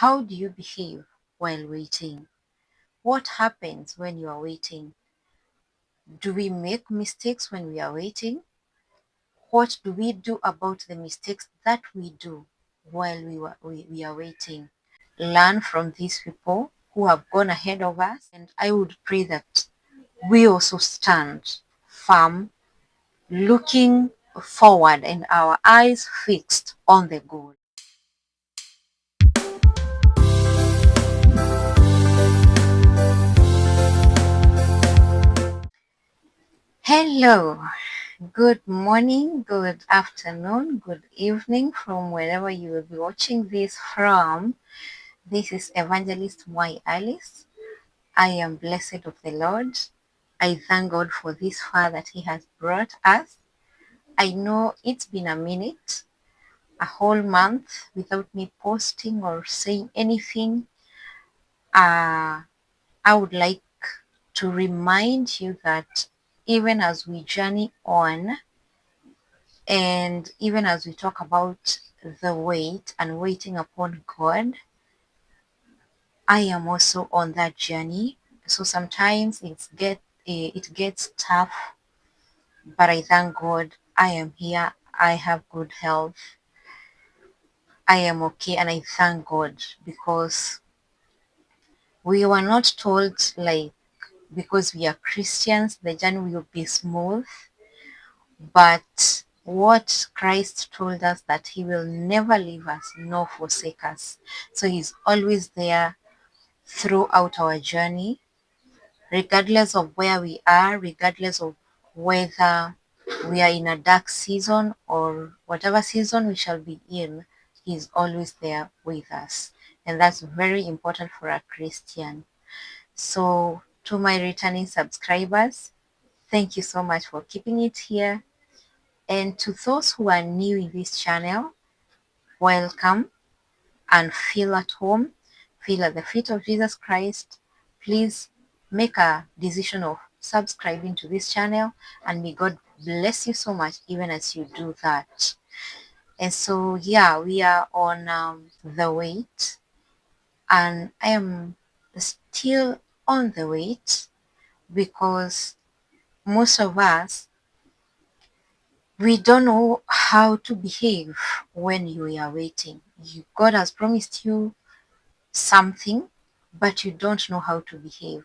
How do you behave while waiting? What happens when you are waiting? Do we make mistakes when we are waiting? What do we do about the mistakes that we do while we are waiting? Learn from these people who have gone ahead of us, and I would pray that we also stand firm, looking forward and our eyes fixed on the goal. Hello, good morning, good afternoon, good evening from wherever you will be watching this from. This is Evangelist Y Alice. I am blessed of the Lord. I thank God for this far that He has brought us. I know it's been a minute, a whole month without me posting or saying anything. I would like to remind you that even as we journey on, and even as we talk about the wait and waiting upon God, I am also on that journey. So sometimes it gets tough, but I thank God I am here. I have good health. I am okay, and I thank God because we were not told, like, because we are Christians the journey will be smooth. But what Christ told us that He will never leave us nor forsake us. So He's always there throughout our journey, regardless of where we are, regardless of whether we are in a dark season or whatever season we shall be in, He's always there with us. And that's very important for a Christian. So, to my returning subscribers, thank you so much for keeping it here. And to those who are new in this channel, welcome and feel at home, feel at the feet of Jesus Christ. Please make a decision of subscribing to this channel, and may God bless you so much even as you do that. And so, yeah, we are on the wait, and I am still on the wait because most of us, we don't know how to behave when you are waiting. God has promised you something, but you don't know how to behave.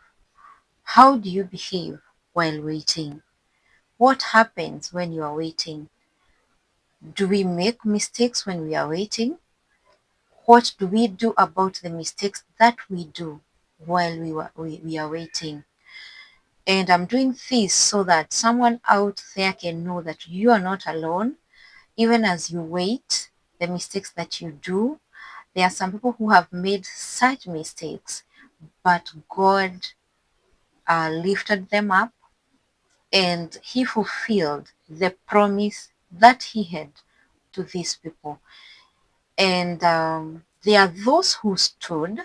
How do you behave while waiting? What happens when you are waiting? Do we make mistakes when we are waiting? What do we do about the mistakes that we do while we are waiting? And I'm doing this so that someone out there can know that you are not alone. Even as you wait, the mistakes that you do, there are some people who have made such mistakes, but God lifted them up and He fulfilled the promise that He had to these people. And there are those who stood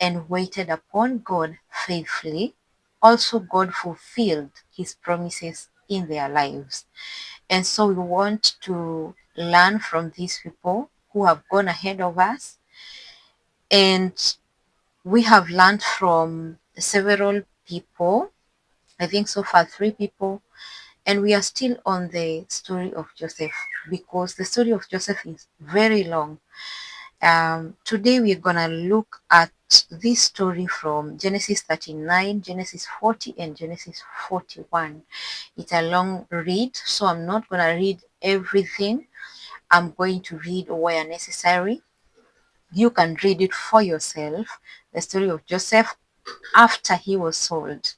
and waited upon God faithfully. Also, God fulfilled His promises in their lives. And so we want to learn from these people who have gone ahead of us. And we have learned from several people, I think so far 3 people, and we are still on the story of Joseph because the story of Joseph is very long. Today we're going to look at this story from Genesis 39, Genesis 40, and Genesis 41. It's a long read, so I'm not going to read everything. I'm going to read where necessary. You can read it for yourself. The story of Joseph after he was sold.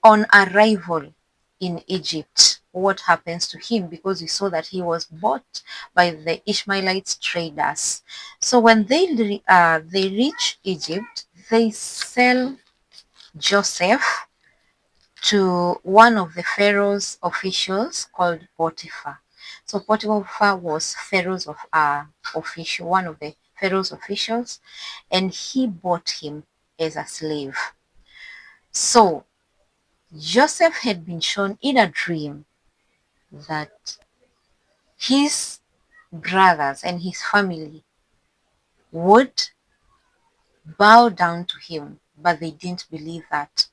On arrival in Egypt, what happens to him? Because we saw that he was bought by the Ishmaelites traders. So when they reach Egypt, they sell Joseph to one of the Pharaoh's officials called Potiphar. So Potiphar was Pharaoh's official, one of the Pharaoh's officials, and he bought him as a slave. So Joseph had been shown in a dream that his brothers and his family would bow down to him, but they didn't believe that.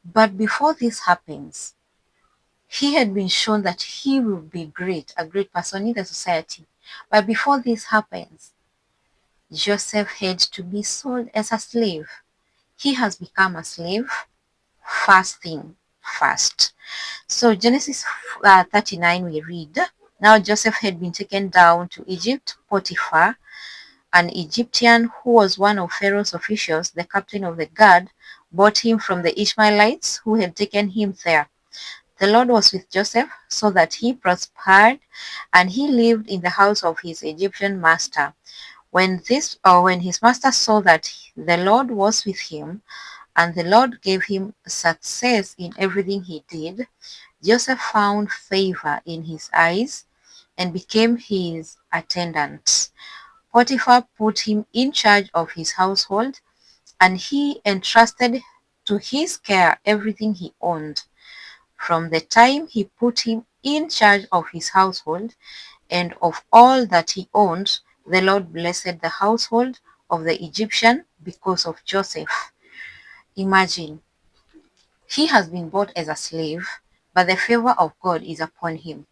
But before this happens, he had been shown that he will be great, a great person in the society. But before this happens, Joseph had to be sold as a slave. He has become a slave, first thing first. So Genesis 39 we read, now Joseph had been taken down to Egypt. Potiphar, an Egyptian who was one of Pharaoh's officials, the captain of the guard, bought him from the Ishmaelites who had taken him there. The Lord was with Joseph so that he prospered, and he lived in the house of his Egyptian master. When his master saw that the Lord was with him, and the Lord gave him success in everything he did, Joseph found favor in his eyes and became his attendant. Potiphar put him in charge of his household, and he entrusted to his care everything he owned. From the time he put him in charge of his household and of all that he owned, the Lord blessed the household of the Egyptian because of Joseph. Imagine, he has been bought as a slave, but the favor of God is upon him.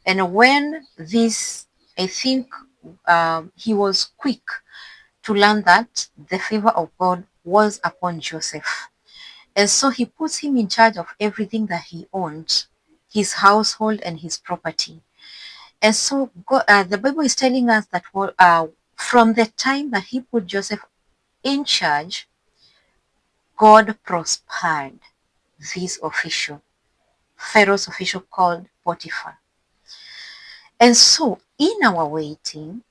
And when this, I think he was quick to learn that the favor of God was upon Joseph. And so he puts him in charge of everything that he owned, his household and his property. And so the Bible is telling us that from the time that he put Joseph in charge, God prospered this official, Pharaoh's official called Potiphar. And so in our waiting,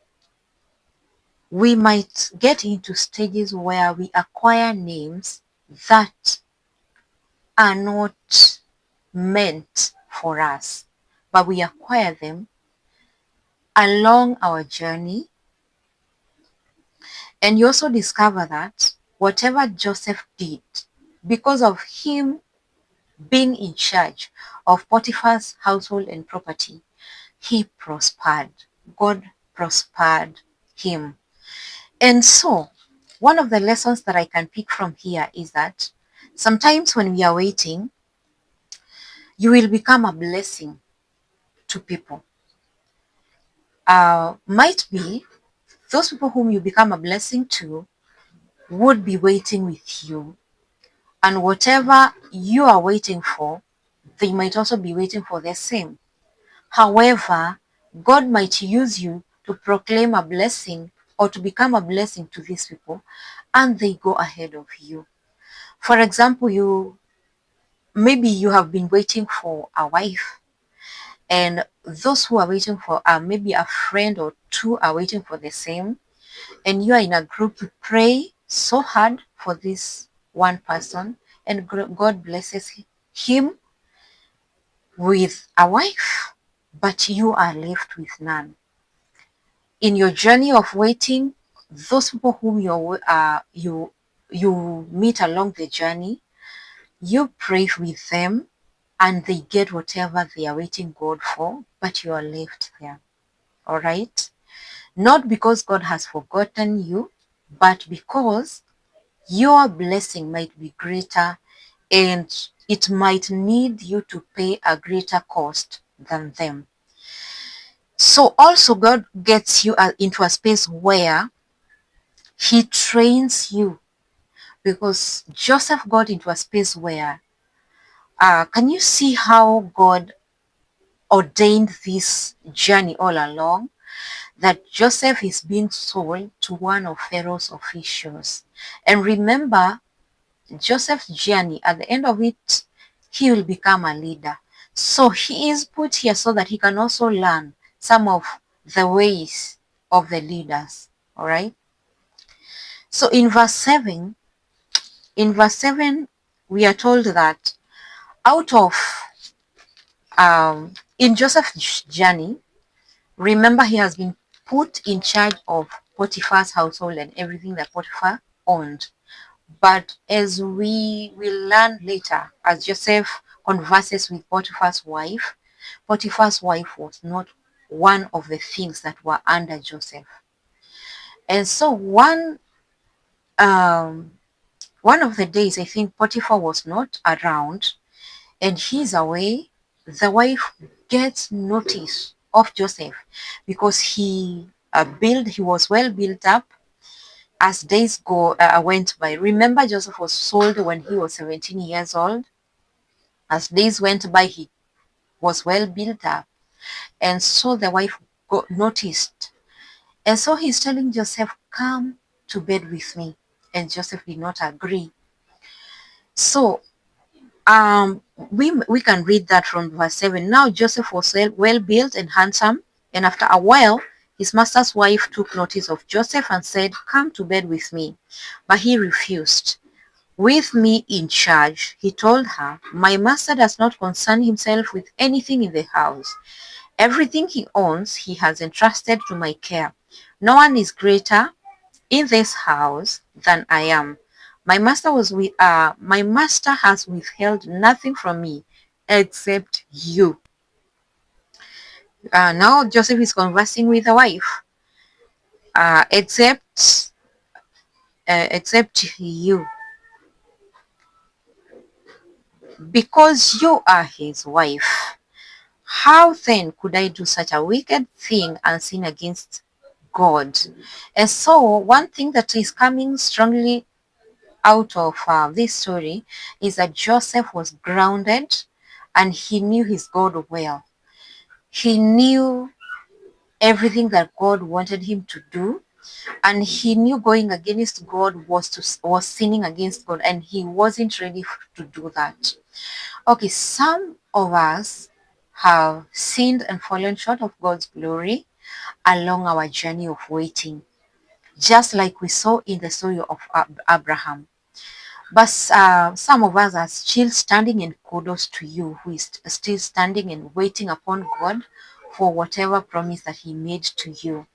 we might get into stages where we acquire names that are not meant for us, but we acquire them along our journey. And you also discover that whatever Joseph did, because of him being in charge of Potiphar's household and property, he prospered. God prospered him. And so, one of the lessons that I can pick from here is that sometimes when we are waiting, you will become a blessing to people. Might be those people whom you become a blessing to would be waiting with you, and whatever you are waiting for, they might also be waiting for the same. However, God might use you to proclaim a blessing or to become a blessing to these people, and they go ahead of you. For example, maybe you have been waiting for a wife, and those who are waiting for maybe a friend or two are waiting for the same, and you are in a group, you pray so hard for this one person, and God blesses him with a wife, but you are left with none. In your journey of waiting, those people whom you meet along the journey, you pray with them, and they get whatever they are waiting God for, but you are left there. All right? Not because God has forgotten you, but because your blessing might be greater and it might need you to pay a greater cost than them. So also God gets you into a space where he trains you, because Joseph got into a space where can you see how God ordained this journey all along? That Joseph is being sold to one of Pharaoh's officials. And remember, Joseph's journey, at the end of it, he will become a leader. So he is put here so that he can also learn some of the ways of the leaders. All right. So in verse 7, we are told that out of in Joseph's journey, remember he has been put in charge of Potiphar's household and everything that Potiphar owned. But as we will learn later, as Joseph converses with Potiphar's wife was not one of the things that were under Joseph. And so one Um, one of the days, I think Potiphar was not around and he's away. The wife gets notice of Joseph because he was well built up as days went by. Remember, Joseph was sold when he was 17 years old. As days went by, he was well built up. And so the wife got noticed. And so he's telling Joseph, come to bed with me. And Joseph did not agree. So we can read that from verse 7. Now Joseph was well built and handsome, and after a while his master's wife took notice of Joseph and said, come to bed with me. But he refused. With me in charge, he told her, my master does not concern himself with anything in the house. Everything he owns he has entrusted to my care. No one is greater in this house than I am. My master has withheld nothing from me except you. Now Joseph is conversing with the wife. Except you, because you are his wife. How then could I do such a wicked thing and sin against God? And so, one thing that is coming strongly out of this story is that Joseph was grounded and he knew his God well. He knew everything that God wanted him to do, and he knew going against God was sinning against God, and he wasn't ready to do that. Okay, some of us have sinned and fallen short of God's glory along our journey of waiting, just like we saw in the story of Abraham. But some of us are still standing, and kudos to you who is still standing and waiting upon God for whatever promise that he made to you.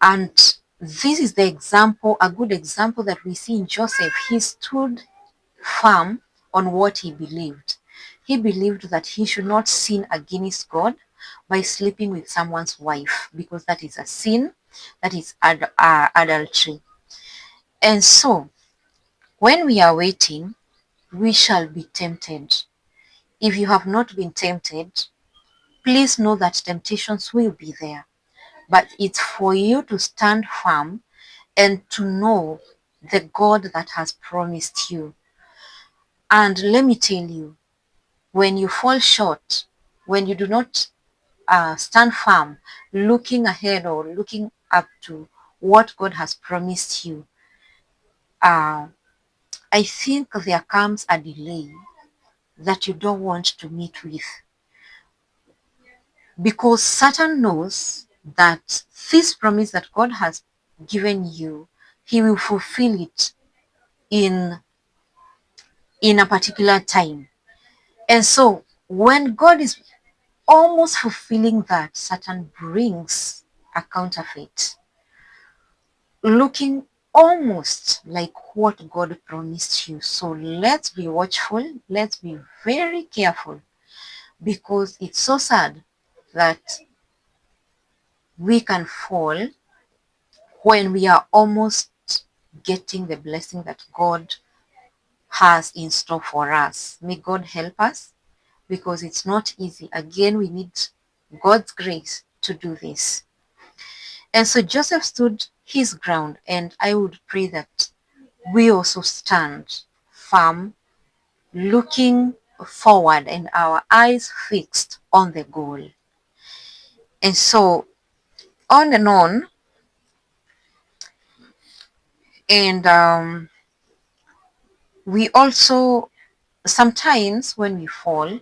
And this is the example, a good example that we see in Joseph. He stood firm on what he believed. He believed that he should not sin against God by sleeping with someone's wife, because that is a sin, that is adultery. And so, when we are waiting, we shall be tempted. If you have not been tempted, please know that temptations will be there. But it's for you to stand firm and to know the God that has promised you. And let me tell you, when you fall short, when you do not stand firm, looking ahead or looking up to what God has promised you, uh, I think there comes a delay that you don't want to meet with, because Satan knows that this promise that God has given you, he will fulfill it in a particular time. And so when God is almost fulfilling that, Satan brings a counterfeit, looking almost like what God promised you. So let's be watchful, let's be very careful, because it's so sad that we can fall when we are almost getting the blessing that God has in store for us. May God help us, because it's not easy. Again, we need God's grace to do this. And so Joseph stood his ground, and I would pray that we also stand firm, looking forward and our eyes fixed on the goal. And so on and on. And we also, sometimes when we fall,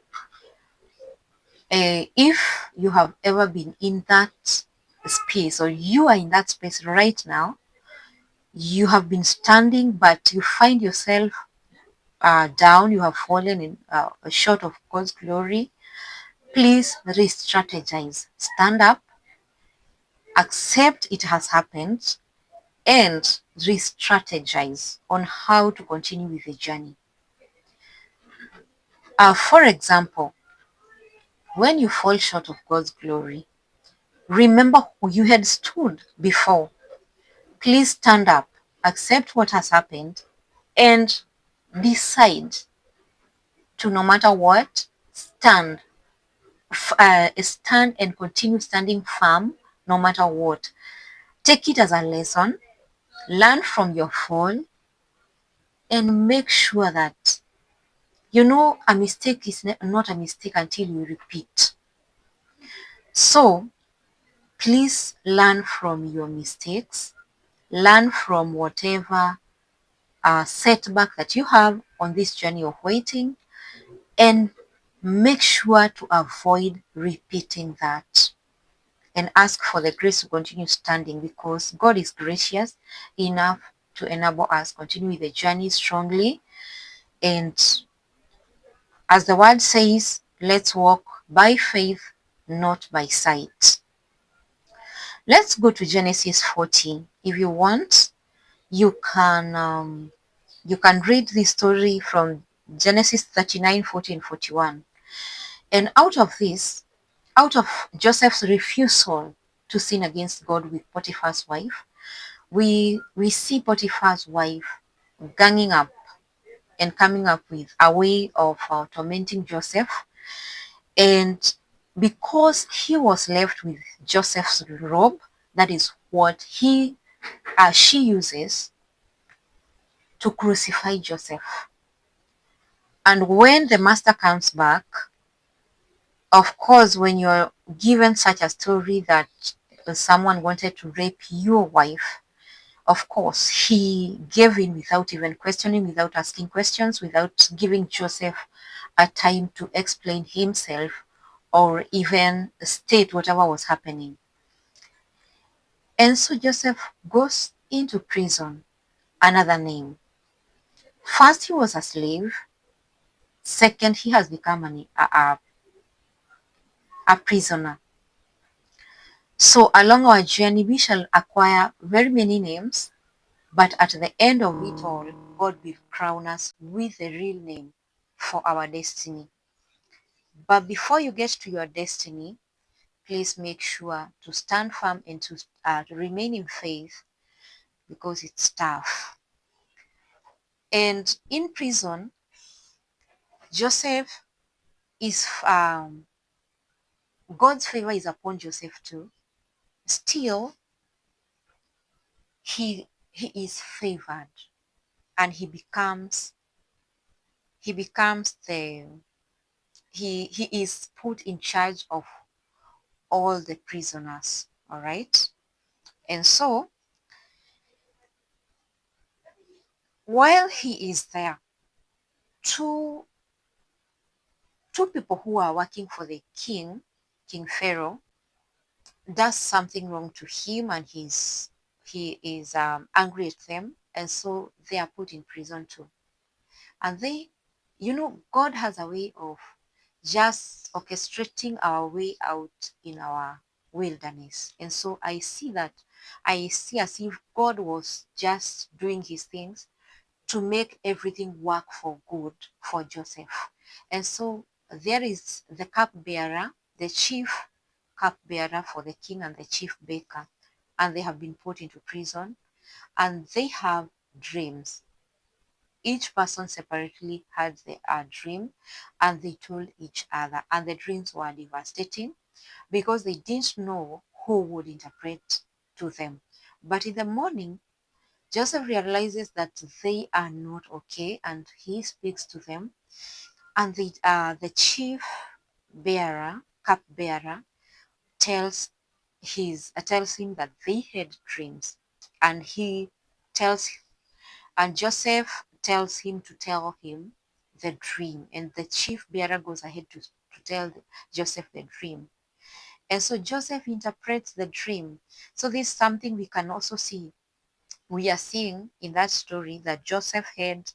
if you have ever been in that space, or you are in that space right now, you have been standing but you find yourself down, you have fallen in short of God's glory, please re-strategize. Stand up, accept it has happened, and re-strategize on how to continue with the journey. For example, when you fall short of God's glory, remember who you had stood before. Please stand up accept what has happened, and decide to, no matter what, stand and continue standing firm no matter what. Take it as a lesson, learn from your fall, and make sure that a mistake is not a mistake until you repeat. So please learn from your mistakes, learn from whatever setback that you have on this journey of waiting, and make sure to avoid repeating that. And ask for the grace to continue standing, because God is gracious enough to enable us continue with the journey strongly. And as the word says, let's walk by faith, not by sight. Let's go to Genesis 14. If you want, you can read this story from Genesis 39, 40, and 41. And out of Joseph's refusal to sin against God with Potiphar's wife, we see Potiphar's wife ganging up and coming up with a way of tormenting Joseph. And because he was left with Joseph's robe, that is what she uses to crucify Joseph. And when the master comes back, of course, when you're given such a story that someone wanted to rape your wife, of course, he gave in without even questioning, without asking questions, without giving Joseph a time to explain himself or even state whatever was happening. And so Joseph goes into prison, another name. First, he was a slave. Second, he has become a prisoner. So along our journey, we shall acquire very many names, but at the end of it all, God will crown us with the real name for our destiny. But before you get to your destiny, please make sure to stand firm and to remain in faith, because it's tough. And in prison, Joseph is God's favor is upon Joseph too. Still, he is favored, and he becomes he is put in charge of all the prisoners. All right. And so while he is there, two people who are working for the King Pharaoh, does something wrong to him, and he is angry at them, and so they are put in prison too. And God has a way of just orchestrating our way out in our wilderness. And so I see as if God was just doing his things to make everything work for good for Joseph. And so there is the cupbearer, the chief cupbearer for the king, and the chief baker, and they have been put into prison, and they have dreams. Each person separately had a dream, and they told each other, and the dreams were devastating because they didn't know who would interpret to them. But in the morning, Joseph realizes that they are not okay, and he speaks to them. And the chief cupbearer, tells tells him that they had dreams, and he tells and Joseph tells him to tell him the dream, and the chief bearer goes ahead to tell Joseph the dream. And so Joseph interprets the dream. So this is something we can also see. We are seeing in that story that Joseph had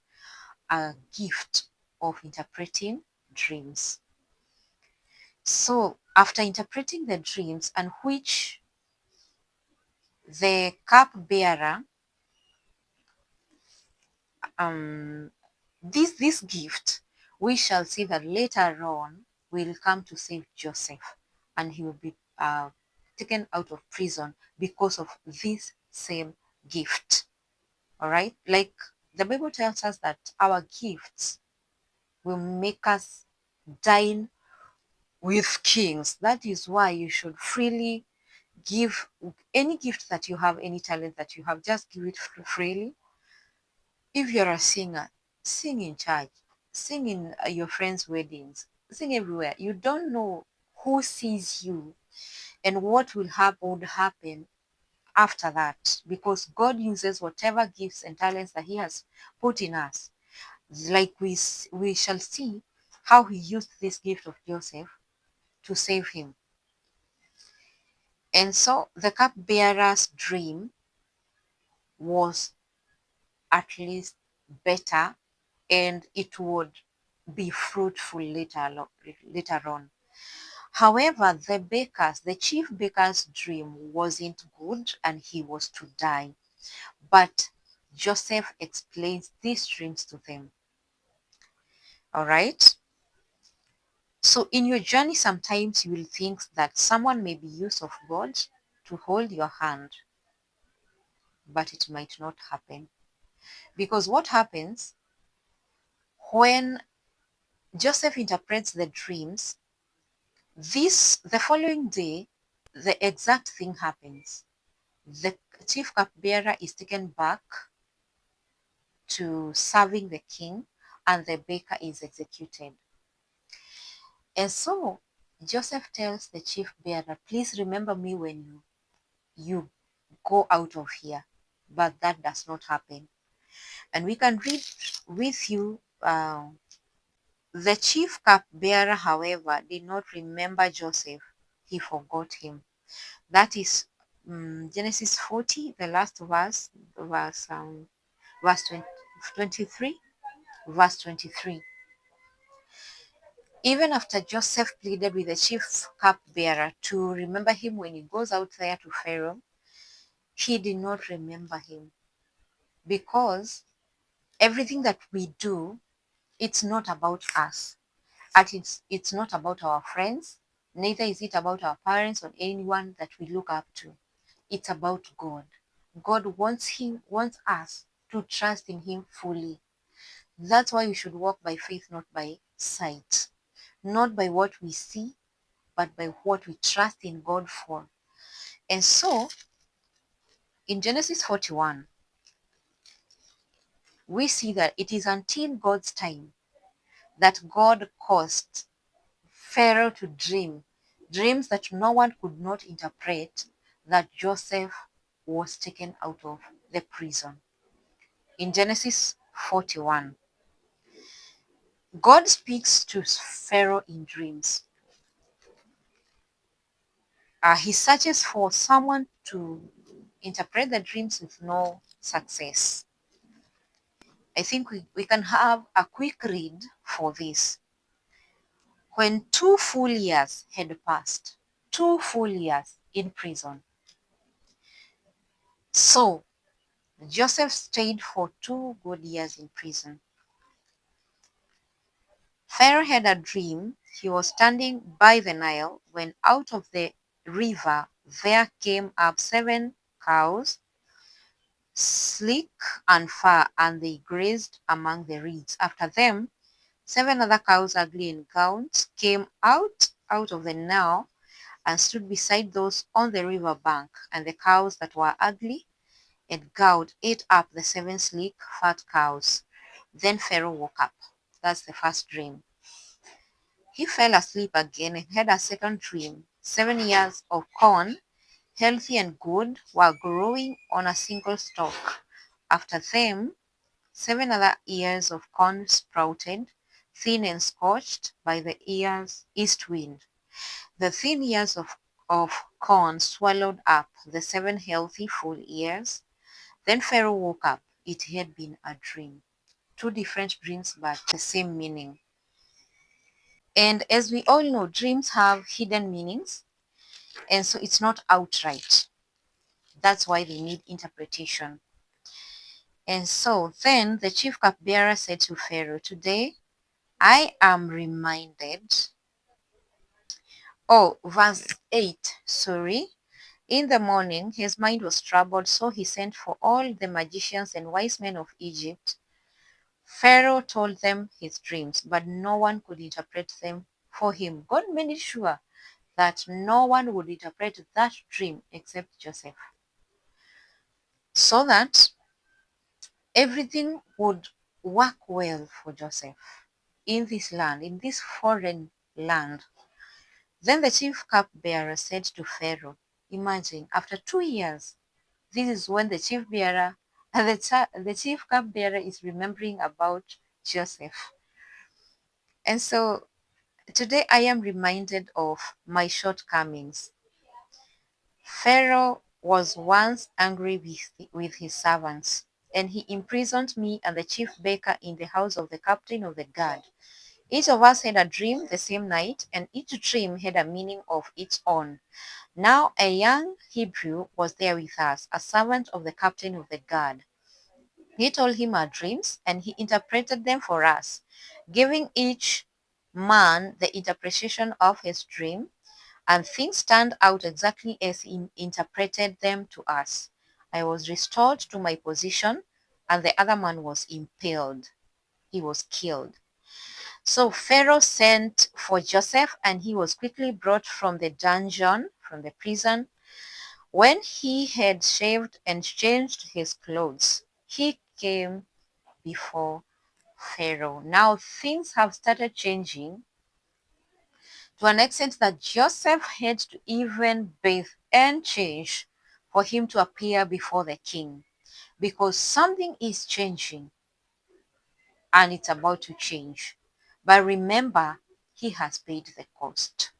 a gift of interpreting dreams. So after interpreting the dreams, and which the cupbearer, this gift, we shall see that later on will come to save Joseph, and he will be taken out of prison because of this same gift. All right. Like the Bible tells us that our gifts will make us dine with kings. That is why you should freely give any gift that you have, any talent that you have, just give it freely. If you're a singer, sing in church, sing in your friends' weddings, sing everywhere. You don't know who sees you and what would happen after that, because God uses whatever gifts and talents that He has put in us. Like we shall see how He used this gift of Joseph to save him. And so the cupbearer's dream was at least better, and it would be fruitful later on. However, the chief baker's dream wasn't good and he was to die. But Joseph explains these dreams to them. All right. So in your journey, sometimes you will think that someone may be used of God to hold your hand, but it might not happen. Because what happens when Joseph interprets the dreams, the following day, the exact thing happens. The chief cupbearer is taken back to serving the king, and the baker is executed. And so Joseph tells the chief bearer, please remember me when you go out of here. But that does not happen. And we can read with you. The chief cupbearer, however, did not remember Joseph. He forgot him. That is Genesis 40, the last verse 23, verse 23. Even after Joseph pleaded with the chief cupbearer to remember him when he goes out there to Pharaoh, he did not remember him, because everything that we do, it's not about us. And it's not about our friends, neither is it about our parents or anyone that we look up to. It's about God. God wants us to trust in Him fully. That's why we should walk by faith, not by sight. Not by what we see, but by what we trust in God for. And so, in Genesis 41, we see that it is until God's time that God caused Pharaoh to dream dreams that no one could not interpret, that Joseph was taken out of the prison. In Genesis 41, God speaks to Pharaoh in dreams. He searches for someone to interpret the dreams with no success. I think we can have a quick read for this. When 2 full years had passed, 2 full years in prison. So Joseph stayed for 2 good years in prison. Pharaoh had a dream. He was standing by the Nile when out of the river there came up 7 cows, sleek and fair, and they grazed among the reeds. After them, 7 other cows, ugly in gowns, came out of the Nile and stood beside those on the river bank. And the cows that were ugly and gowed ate up the 7 sleek, fat cows. Then Pharaoh woke up. That's the first dream. He fell asleep again and had a second dream. 7 years of corn, healthy and good, were growing on a single stalk. After them, 7 other years of corn sprouted, thin and scorched by the east wind. The thin ears of corn swallowed up the 7 healthy full ears. Then Pharaoh woke up. It had been a dream. 2 different dreams, but the same meaning. And as we all know, dreams have hidden meanings, and so it's not outright. That's why they need interpretation. And so then the chief cupbearer said to Pharaoh, today I am reminded. Oh, verse 8, sorry. In the morning, his mind was troubled, so he sent for all the magicians and wise men of Egypt. Pharaoh told them his dreams, but no one could interpret them for him. God made it sure that no one would interpret that dream except Joseph, so that everything would work well for Joseph in this land, in this foreign land. Then the chief cupbearer said to Pharaoh, imagine, after 2 years, this is when the chief bearer, the chief cupbearer is remembering about Joseph. And so today I am reminded of my shortcomings. Pharaoh was once angry with his servants, and he imprisoned me and the chief baker in the house of the captain of the guard. Each of us had a dream the same night, and each dream had a meaning of its own. Now a young Hebrew was there with us, a servant of the captain of the guard. He told him our dreams, and he interpreted them for us, giving each man the interpretation of his dream, and things turned out exactly as he interpreted them to us. I was restored to my position, and the other man was impaled. He was killed. So Pharaoh sent for Joseph, and he was quickly brought from the dungeon, from the prison. When he had shaved and changed his clothes, he came before Pharaoh. Now things have started changing to an extent that Joseph had to even bathe and change for him to appear before the king, because something is changing and it's about to change. But remember, he has paid the cost.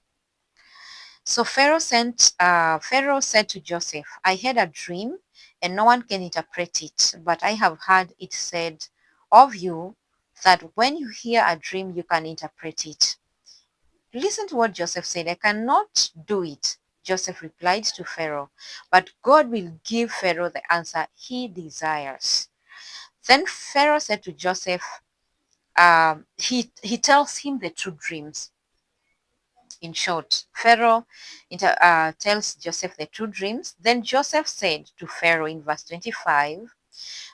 So Pharaoh said to Joseph, I had a dream and no one can interpret it, but I have heard it said of you that when you hear a dream, you can interpret it. Listen to what Joseph said. I cannot do it. Joseph replied to Pharaoh, but God will give Pharaoh the answer he desires. Then Pharaoh said to Joseph, he tells him the two dreams. In short, Pharaoh tells Joseph the two dreams. Then Joseph said to Pharaoh in verse 25,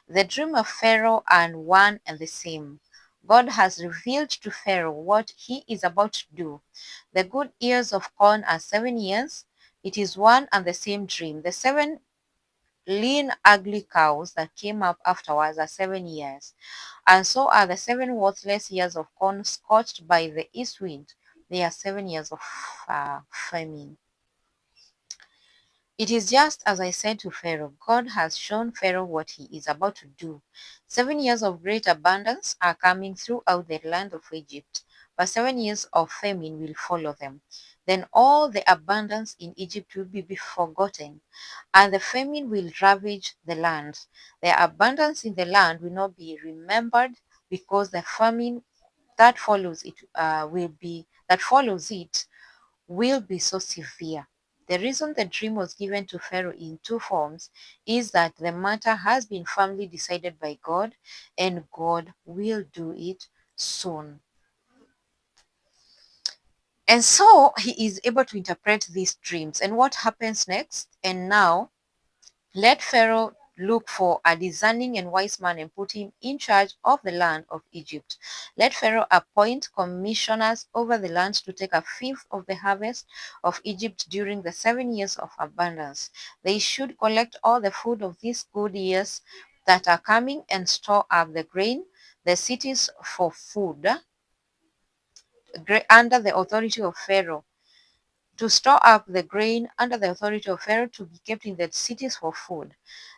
the dream of Pharaoh and one and the same. God has revealed to Pharaoh what he is about to do. The good ears of corn are 7 years. It is one and the same dream. The seven lean, ugly cows that came up afterwards are 7 years. And so are the 7 worthless years of corn scorched by the east wind. They are 7 years of famine. It is just as I said to Pharaoh. God has shown Pharaoh what he is about to do. 7 years of great abundance are coming throughout the land of Egypt, but 7 years of famine will follow them. Then all the abundance in Egypt will be forgotten, and the famine will ravage the land. The abundance in the land will not be remembered, because the famine that follows it will be so severe. The reason the dream was given to Pharaoh in two forms is that the matter has been firmly decided by God, and God will do it soon. And so he is able to interpret these dreams. And what happens next? And now let Pharaoh look for a discerning and wise man and put him in charge of the land of Egypt. Let Pharaoh appoint commissioners over the land to take a fifth of the harvest of Egypt during the 7 years of abundance. They should collect all the food of these good years that are coming and store up the grain, the cities for food, under the authority of Pharaoh, to store up the grain under the authority of Pharaoh to be kept in the cities for food.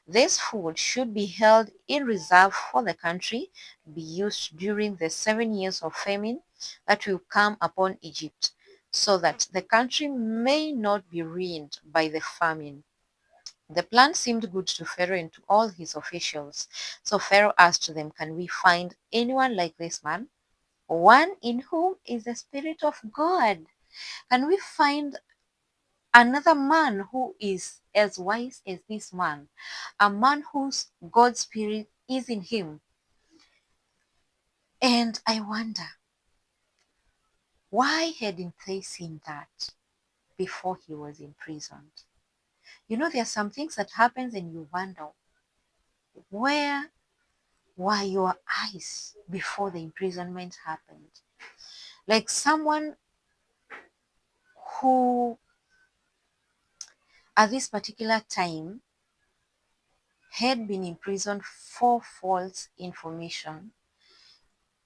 This food should be held in reserve for the country to be used during the 7 years of famine that will come upon Egypt, so that the country may not be ruined by the famine. The plan seemed good to Pharaoh and to all his officials. So Pharaoh asked them, can we find anyone like this man? One in whom is the Spirit of God. Can we find another man who is as wise as this man, a man whose God's Spirit is in him? And I wonder, why hadn't they seen that before he was imprisoned? There are some things that happens and you wonder, where were your eyes before the imprisonment happened? Like someone who at this particular time had been imprisoned for false information,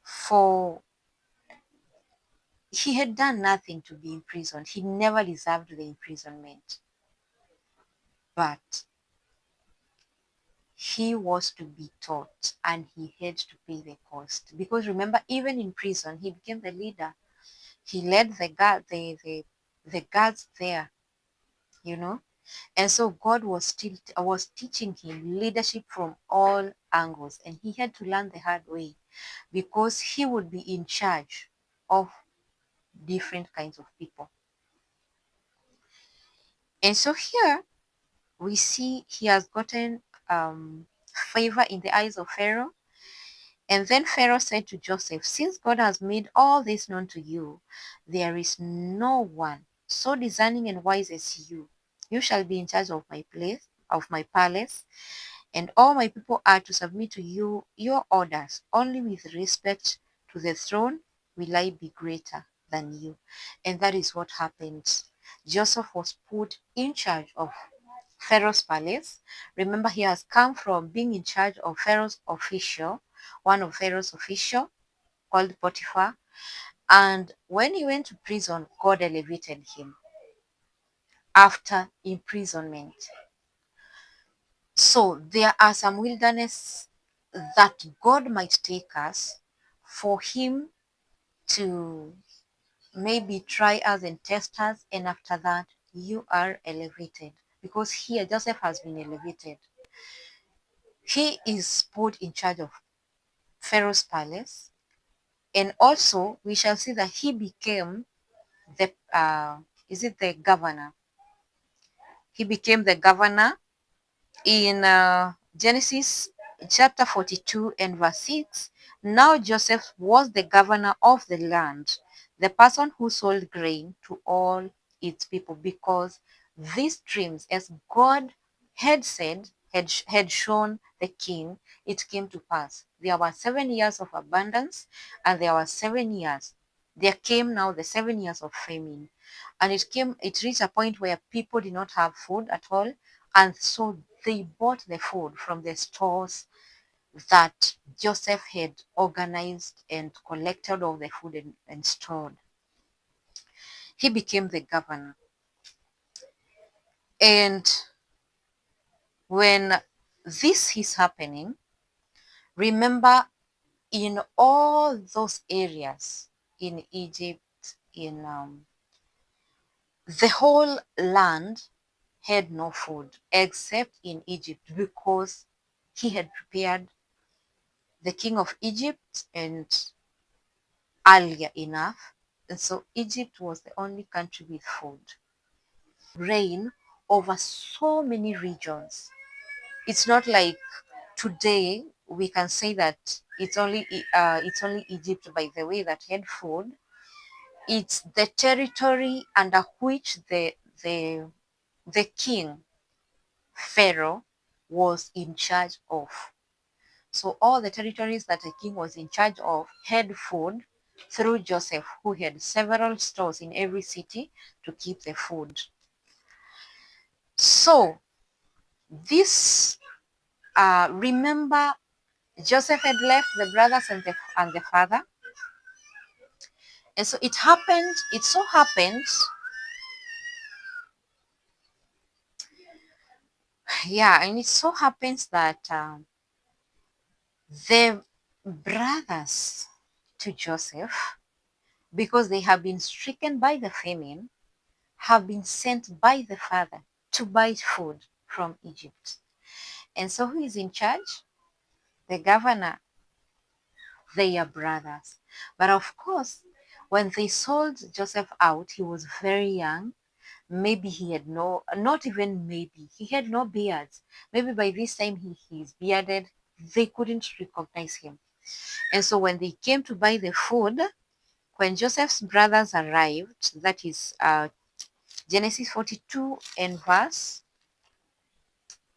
for he had done nothing to be imprisoned. He never deserved the imprisonment. But he was to be taught and he had to pay the cost. Because remember, even in prison, he became the leader. He led the guards there, you know. And so God was teaching him leadership from all angles, and he had to learn the hard way because he would be in charge of different kinds of people. And so here we see he has gotten favor in the eyes of Pharaoh. And then Pharaoh said to Joseph, "Since God has made all this known to you, there is no one so discerning and wise as you. You shall be in charge of my palace, and all my people are to submit to you your orders. Only with respect to the throne will I be greater than you." And that is what happened. Joseph was put in charge of Pharaoh's palace. Remember, he has come from being in charge of Pharaoh's official, one of Pharaoh's official called Potiphar. And when he went to prison, God elevated him after imprisonment. So there are some wilderness that God might take us for him to maybe try us and test us, and after that you are elevated. Because here Joseph has been elevated. He is put in charge of Pharaoh's palace, and also we shall see that he became the the governor. He became the governor in Genesis chapter 42 and verse 6. Now Joseph was the governor of the land, the person who sold grain to all its people, because these dreams, as God had said, had shown the king, it came to pass. There were 7 years of abundance, and there were 7 years. There came now the 7 years of famine. And it reached a point where people did not have food at all, and so they bought the food from the stores that Joseph had organized and collected all the food and stored. He became the governor. And when this is happening, remember, in all those areas in Egypt, in the whole land had no food except in Egypt, because he had prepared the king of Egypt and earlier enough. And so Egypt was the only country with food. Reign over so many regions. It's not like today we can say that it's only Egypt, by the way, that had food. It's the territory under which the king Pharaoh was in charge of. So all the territories that the king was in charge of had food through Joseph, who had several stores in every city to keep the food. So this, remember, Joseph had left the brothers and the father, and so it so happened, yeah, and it so happens that the brothers to Joseph, because they have been stricken by the famine, have been sent by the father to buy food from Egypt. And so who is in charge? The governor. They are brothers. But of course, when they sold Joseph out, he was very young. Maybe he had not even maybe, he had no beards. Maybe by this time he is bearded. They couldn't recognize him. And so when they came to buy the food, when Joseph's brothers arrived, that is Genesis 42 and verse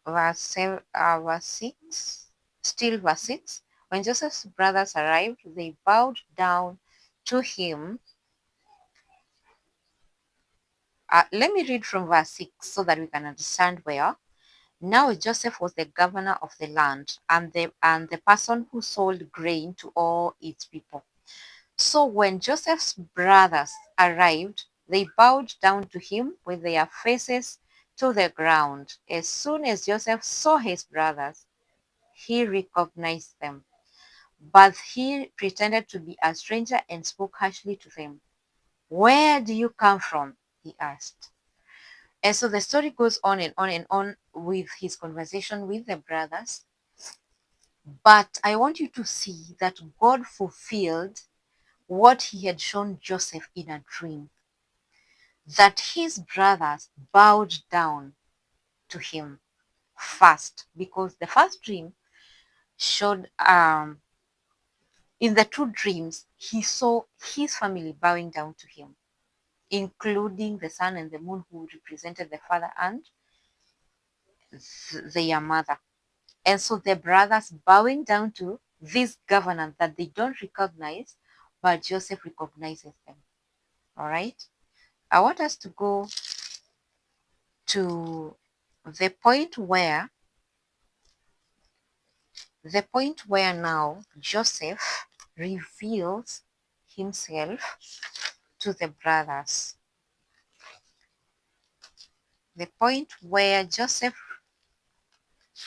verse 6, still verse 6. When Joseph's brothers arrived, they bowed down to him. Let me read from verse 6 so that we can understand where. Now Joseph was the governor of the land and the person who sold grain to all its people. So when Joseph's brothers arrived, they bowed down to him with their faces to the ground. As soon as Joseph saw his brothers, he recognized them. But he pretended to be a stranger and spoke harshly to them. Where do you come from? He asked. And so the story goes on and on and on with his conversation with the brothers. But I want you to see that God fulfilled what he had shown Joseph in a dream, that his brothers bowed down to him first, because the first dream showed in the two dreams he saw his family bowing down to him, including the sun and the moon, who represented the father and their mother. And so the brothers bowing down to this governor that they don't recognize, but Joseph recognizes them. All right. I want us to go to the point where now Joseph reveals himself to the brothers. The point where Joseph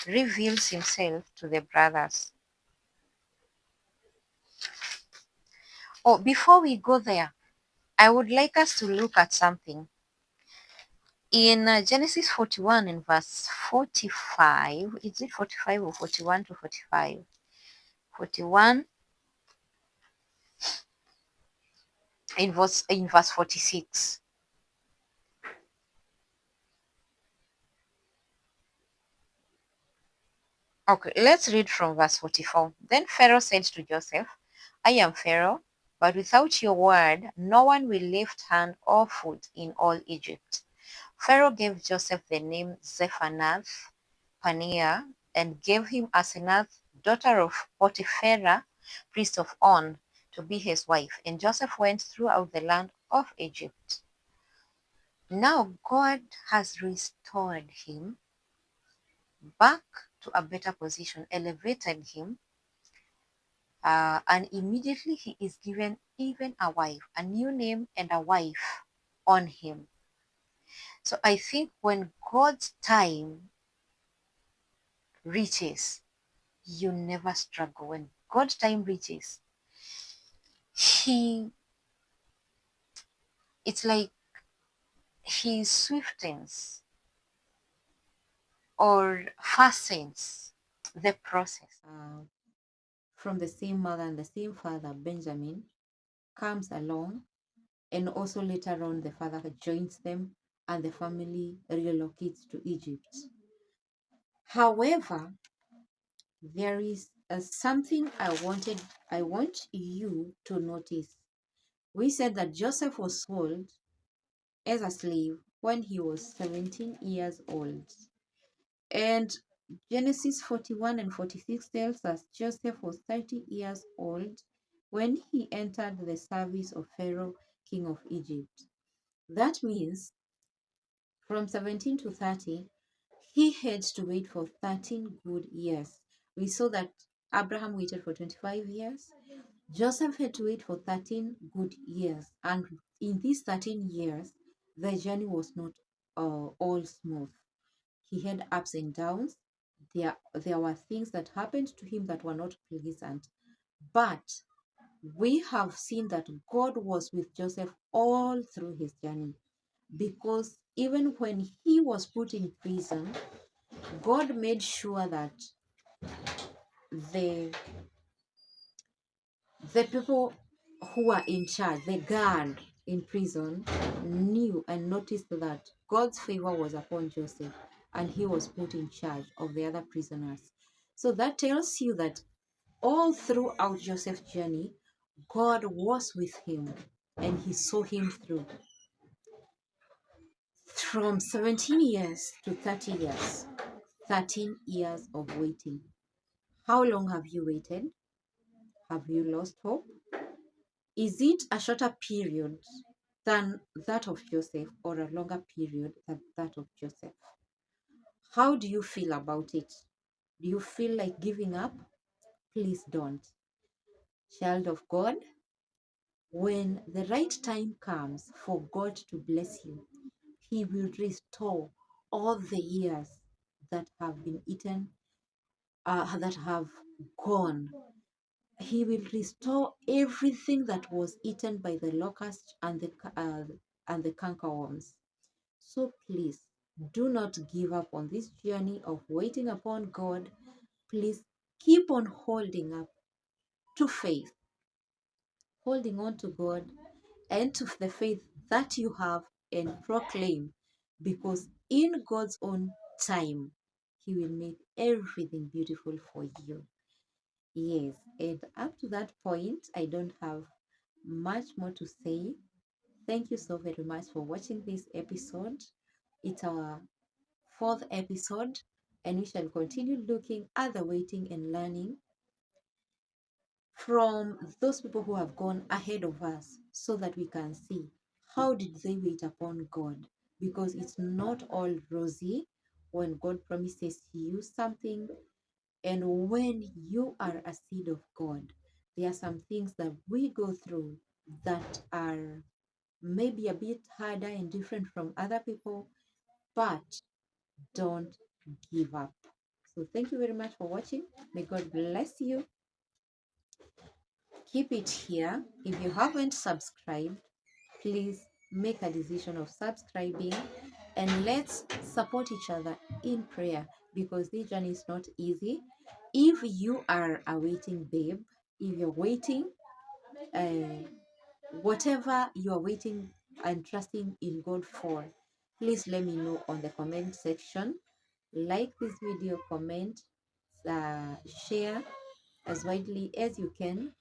reveals himself to the brothers. Oh, before we go there, I would like us to look at something. In Genesis 41 and verse 45, is it 45 or 41 to 45? 41 in verse 46. Okay, let's read from verse 44. Then Pharaoh said to Joseph, I am Pharaoh, but without your word, no one will lift hand or foot in all Egypt. Pharaoh gave Joseph the name Zephanath Paneah and gave him Asenath, daughter of Potipharah, priest of On, to be his wife. And Joseph went throughout the land of Egypt. Now God has restored him back to a better position, elevated him, and immediately he is given even a wife, a new name and a wife on him. So I think when God's time reaches, you never struggle. When God's time reaches, he it's like he swiftens or fastens the process. From the same mother and the same father, Benjamin comes along, and also later on the father joins them and the family relocates to Egypt. However, there is something I want you to notice. We said that Joseph was sold as a slave when he was 17 years old. And Genesis 41 and 46 tells us Joseph was 30 years old when he entered the service of Pharaoh, king of Egypt. That means from 17 to 30, he had to wait for 13 good years. We saw that Abraham waited for 25 years. Joseph had to wait for 13 good years. And in these 13 years, the journey was not all smooth. He had ups and downs. There were things that happened to him that were not pleasant. But we have seen that God was with Joseph all through his journey, because even when he was put in prison, God made sure that the the people who were in charge, the guard in prison, knew and noticed that God's favor was upon Joseph and he was put in charge of the other prisoners. So that tells you that all throughout Joseph's journey, God was with him and he saw him through. From 17 years to 30 years, 13 years of waiting. How long have you waited? Have you lost hope? Is it a shorter period than that of Joseph or a longer period than that of Joseph? How do you feel about it? Do you feel like giving up? Please don't. Child of God, when the right time comes for God to bless you, He will restore all the years that have been eaten, that have gone. He will restore everything that was eaten by the locust and the cankerworms. So please do not give up on this journey of waiting upon God. Please keep on holding up to faith, holding on to God and to the faith that you have, and proclaim, because in God's own time, He will make everything beautiful for you. Yes, and up to that point, I don't have much more to say. Thank you so very much for watching this episode. It's our fourth episode, and we shall continue looking at the waiting and learning from those people who have gone ahead of us, so that we can see how did they wait upon God, because it's not all rosy when God promises you something. And when you are a seed of God, there are some things that we go through that are maybe a bit harder and different from other people, but don't give up. So thank you very much for watching. May God bless you. Keep it here. If you haven't subscribed, please make a decision of subscribing, and let's support each other in prayer, because this journey is not easy. If you are a waiting babe, if you're waiting, uh, whatever you are waiting and trusting in God for, please let me know on the comment section. Like this video, comment, share as widely as you can,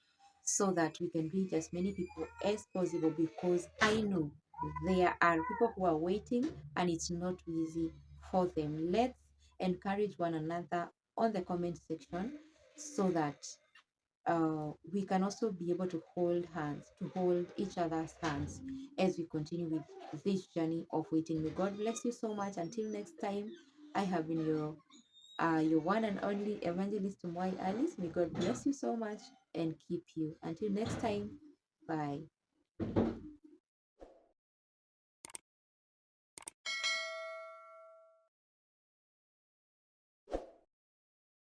so that we can reach as many people as possible, because I know there are people who are waiting and it's not easy for them. Let's encourage one another on the comment section, so that we can also be able to hold hands, to hold each other's hands as we continue with this journey of waiting. May God bless you so much. Until next time, I have been your one and only evangelist Mwai Alice. May God bless you so much and keep you. Until next time, bye.